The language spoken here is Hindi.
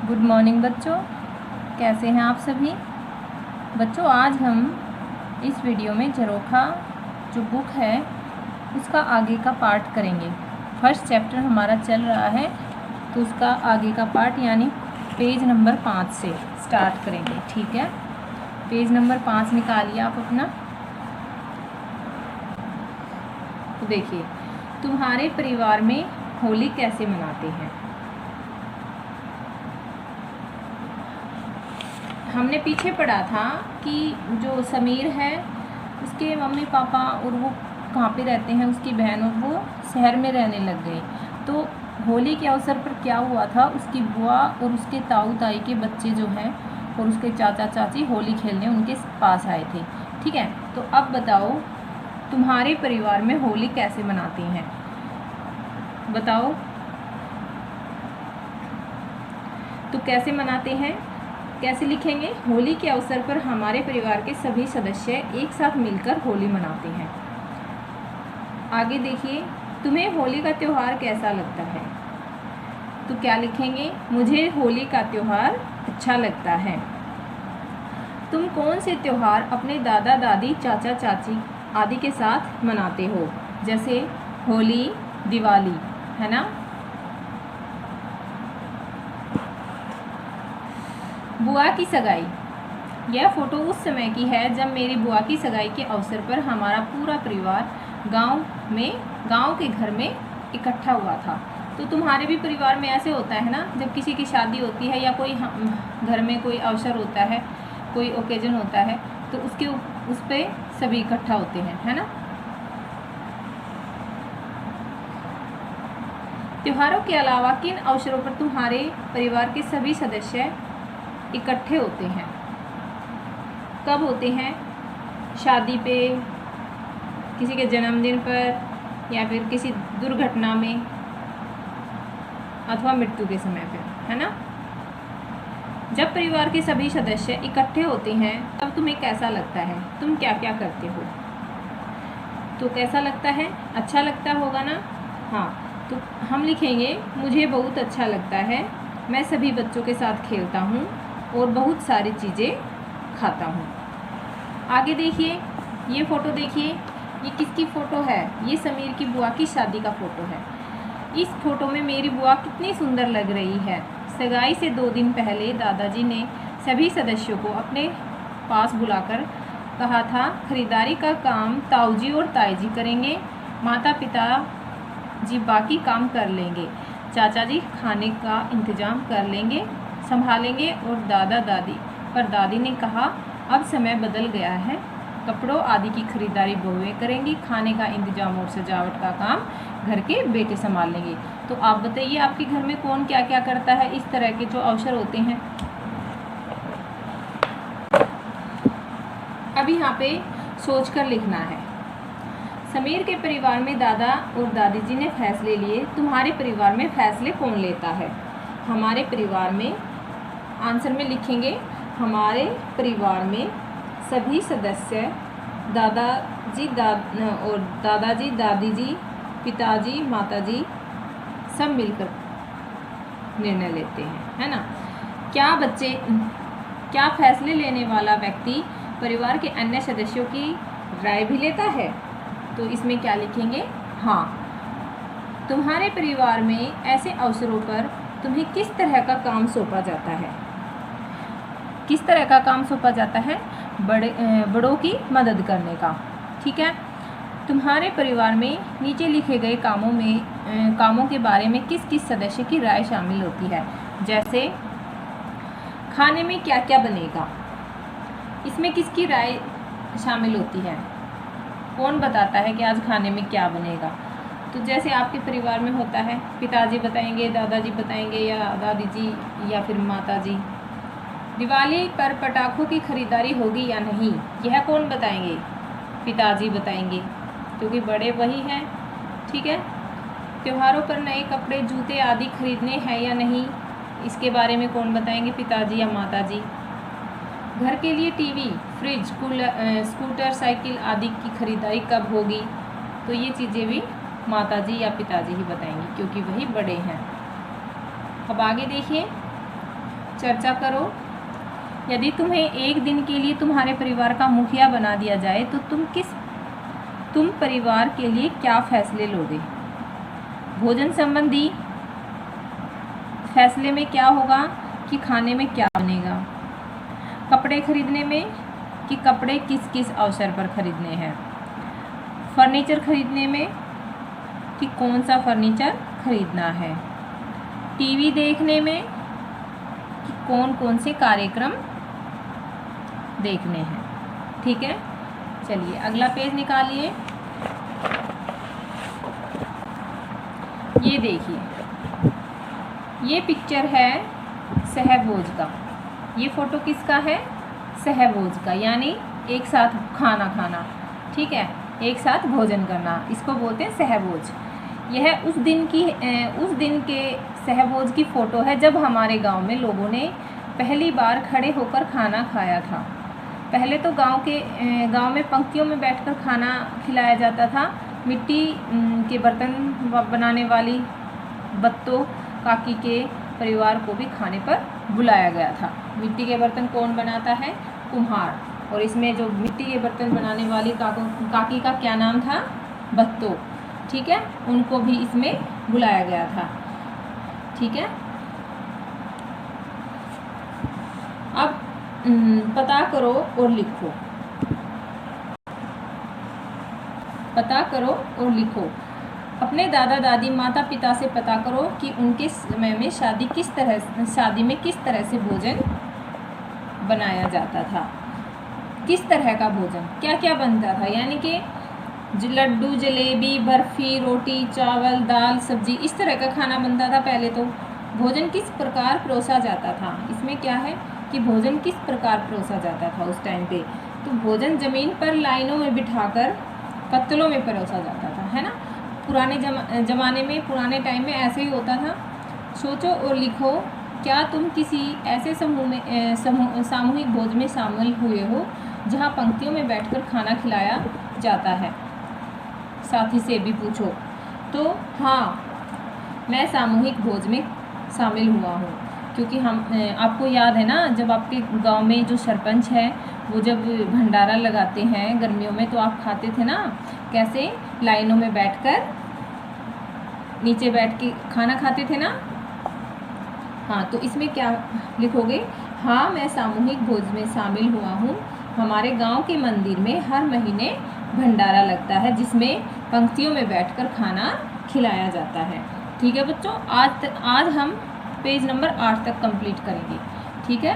गुड मॉर्निंग बच्चों, कैसे हैं आप सभी बच्चों। आज हम इस वीडियो में झरोखा जो बुक है उसका आगे का पार्ट करेंगे। फर्स्ट चैप्टर हमारा चल रहा है तो उसका आगे का पार्ट यानी पेज नंबर 5 से स्टार्ट करेंगे। ठीक है, पेज नंबर 5 निकालिए आप अपना। तो देखिए, तुम्हारे परिवार में होली कैसे मनाते हैं। हमने पीछे पढ़ा था कि जो समीर है उसके मम्मी पापा और वो कहाँ पे रहते हैं, उसकी बहन, और वो शहर में रहने लग गए। तो होली के अवसर पर क्या हुआ था, उसकी बुआ और उसके ताऊ ताई के बच्चे जो हैं और उसके चाचा चाची होली खेलने उनके पास आए थे। ठीक है, तो अब बताओ तुम्हारे परिवार में होली कैसे मनाते हैं, बताओ। तो कैसे मनाते हैं, कैसे लिखेंगे। होली के अवसर पर हमारे परिवार के सभी सदस्य एक साथ मिलकर होली मनाते हैं। आगे देखिए, तुम्हें होली का त्यौहार कैसा लगता है। तो क्या लिखेंगे, मुझे होली का त्यौहार अच्छा लगता है। तुम कौन से त्यौहार अपने दादा दादी चाचा चाची आदि के साथ मनाते हो, जैसे होली, दिवाली, है ना। बुआ की सगाई, यह फ़ोटो उस समय की है जब मेरी बुआ की सगाई के अवसर पर हमारा पूरा परिवार गांव के घर में इकट्ठा हुआ था। तो तुम्हारे भी परिवार में ऐसे होता है ना, जब किसी की शादी होती है या कोई घर में कोई अवसर होता है, कोई ओकेजन होता है, तो उस पर सभी इकट्ठा होते हैं, है ना। त्योहारों के अलावा किन अवसरों पर तुम्हारे परिवार के सभी सदस्य इकट्ठे होते हैं। कब होते हैं, शादी पे, किसी के जन्मदिन पर, या फिर किसी दुर्घटना में, अथवा मृत्यु के समय पर, है ना। जब परिवार के सभी सदस्य इकट्ठे होते हैं तब तुम्हें कैसा लगता है, तुम क्या क्या करते हो। तो कैसा लगता है, अच्छा लगता होगा ना। हाँ, तो हम लिखेंगे, मुझे बहुत अच्छा लगता है, मैं सभी बच्चों के साथ खेलता हूँ और बहुत सारी चीज़ें खाता हूँ। आगे देखिए, ये फ़ोटो देखिए, ये किसकी फ़ोटो है, ये समीर की बुआ की शादी का फ़ोटो है। इस फ़ोटो में मेरी बुआ कितनी सुंदर लग रही है। सगाई से 2 दिन पहले दादाजी ने सभी सदस्यों को अपने पास बुलाकर कहा था, खरीदारी का काम ताऊजी और ताईजी करेंगे, माता पिता जी बाकी काम कर लेंगे, चाचा जी खाने का इंतज़ाम कर लेंगे, संभालेंगे, और दादा दादी। पर दादी ने कहा, अब समय बदल गया है, कपड़ों आदि की खरीदारी बहुएं करेंगी, खाने का इंतजाम और सजावट का काम घर के बेटे संभाल लेंगे। तो आप बताइए, आपके घर में कौन क्या क्या करता है इस तरह के जो अवसर होते हैं। अब यहाँ पे सोच कर लिखना है। समीर के परिवार में दादा और दादी जी ने फैसले लिए, तुम्हारे परिवार में फैसले कौन लेता है। हमारे परिवार में आंसर में लिखेंगे, हमारे परिवार में सभी सदस्य दादाजी दादी जी, पिताजी, माताजी सब मिलकर निर्णय लेते हैं, है ना। क्या फैसले लेने वाला व्यक्ति परिवार के अन्य सदस्यों की राय भी लेता है। तो इसमें क्या लिखेंगे, हाँ। तुम्हारे परिवार में ऐसे अवसरों पर तुम्हें किस तरह का काम सौंपा जाता है। किस तरह का काम सौंपा जाता है, बड़ों की मदद करने का। ठीक है, तुम्हारे परिवार में नीचे लिखे गए कामों के बारे में किस किस सदस्य की राय शामिल होती है, जैसे खाने में क्या क्या बनेगा, इसमें किसकी राय शामिल होती है, कौन बताता है कि आज खाने में क्या बनेगा। तो जैसे आपके परिवार में होता है, पिताजी बताएंगे, दादाजी बताएंगे, या दादी जी, या फिर माताजी। दिवाली पर पटाखों की खरीदारी होगी या नहीं, यह कौन बताएंगे, पिताजी बताएंगे, क्योंकि बड़े वही हैं। ठीक है, त्योहारों पर नए कपड़े, जूते आदि खरीदने हैं या नहीं, इसके बारे में कौन बताएंगे, पिताजी या माताजी। घर के लिए टीवी, फ्रिज, स्कूटर, साइकिल आदि की खरीदारी कब होगी, तो ये चीज़ें भी माताजी या पिताजी ही बताएंगे, क्योंकि वही बड़े हैं। अब आगे देखिए, चर्चा करो। यदि तुम्हें एक दिन के लिए तुम्हारे परिवार का मुखिया बना दिया जाए तो तुम परिवार के लिए क्या फैसले लोगे? भोजन संबंधी फैसले में क्या होगा कि खाने में क्या बनेगा? कपड़े खरीदने में कि कपड़े किस किस अवसर पर खरीदने हैं? फर्नीचर खरीदने में कि कौन सा फर्नीचर खरीदना है? टीवी देखने में कि कौन कौन से कार्यक्रम देखने हैं। ठीक है, चलिए अगला पेज निकालिए। ये देखिए, ये पिक्चर है सहभोज का। ये फोटो किसका है? सहभोज का, यानी एक साथ खाना खाना। ठीक है, एक साथ भोजन करना, इसको बोलते हैं सहभोज। यह उस दिन के सहभोज की फ़ोटो है जब हमारे गांव में लोगों ने पहली बार खड़े होकर खाना खाया था। पहले तो गांव में पंक्तियों में बैठकर खाना खिलाया जाता था। मिट्टी के बर्तन बनाने वाली बत्तो काकी के परिवार को भी खाने पर बुलाया गया था। मिट्टी के बर्तन कौन बनाता है? कुम्हार। और इसमें जो मिट्टी के बर्तन बनाने वाली काकी का क्या नाम था? बत्तो। ठीक है, उनको भी इसमें बुलाया गया था। ठीक है, अब पता करो और लिखो। पता करो और लिखो। अपने दादा दादी माता पिता से पता करो कि उनके समय में शादी में किस तरह से भोजन बनाया जाता था। किस तरह का भोजन, क्या क्या बनता था, यानी कि लड्डू, जलेबी, बर्फ़ी, रोटी, चावल, दाल, सब्जी, इस तरह का खाना बनता था पहले तो। भोजन किस प्रकार परोसा जाता था, इसमें क्या है कि भोजन किस प्रकार परोसा जाता था उस टाइम पे। तो भोजन ज़मीन पर लाइनों में बिठाकर पत्तलों में परोसा जाता था, है ना। पुराने ज़माने में, पुराने टाइम में ऐसे ही होता था। सोचो और लिखो, क्या तुम किसी ऐसे सामूहिक भोज में शामिल हुए हो जहाँ पंक्तियों में बैठकर खाना खिलाया जाता है? साथी से भी पूछो। तो हाँ, मैं सामूहिक भोज में शामिल हुआ हूँ, क्योंकि आपको याद है ना, जब आपके गांव में जो सरपंच है वो जब भंडारा लगाते हैं गर्मियों में, तो आप खाते थे ना, कैसे लाइनों में बैठकर नीचे बैठ के खाना खाते थे ना। हाँ, तो इसमें क्या लिखोगे? हाँ, मैं सामूहिक भोज में शामिल हुआ हूँ। हमारे गांव के मंदिर में हर महीने भंडारा लगता है जिसमें पंक्तियों में बैठकर खाना खिलाया जाता है। ठीक है बच्चों, आज हम पेज नंबर 8 तक कंप्लीट करेंगे। ठीक है।